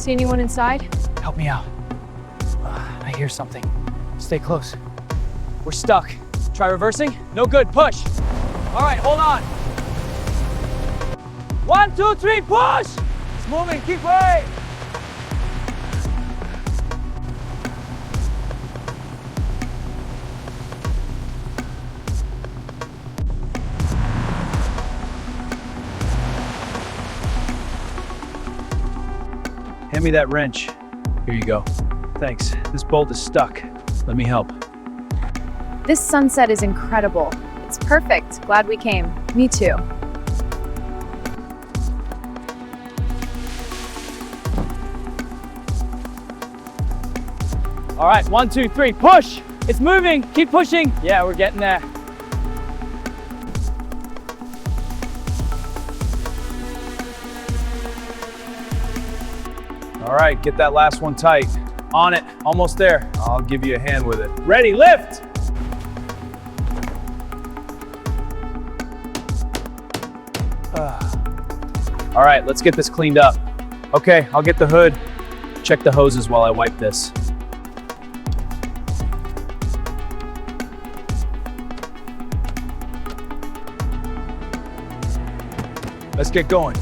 See anyone inside? Help me out. I hear something. Stay close. We're stuck. Try reversing. No good. Push. All right, hold on. 1, 2, 3, push! It's moving. Keep way. Hand me that wrench. Here you go. Thanks. This bolt is stuck. Let me help. This sunset is incredible. It's perfect. Glad we came. Me too. All right, 1, 2, 3, push! It's moving. Keep pushing. Yeah, we're getting there. All right, get that last one tight. On it, almost there. I'll give you a hand with it. Ready, lift! All right, let's get this cleaned up. Okay, I'll get the hood. Check the hoses while I wipe this. Let's get going.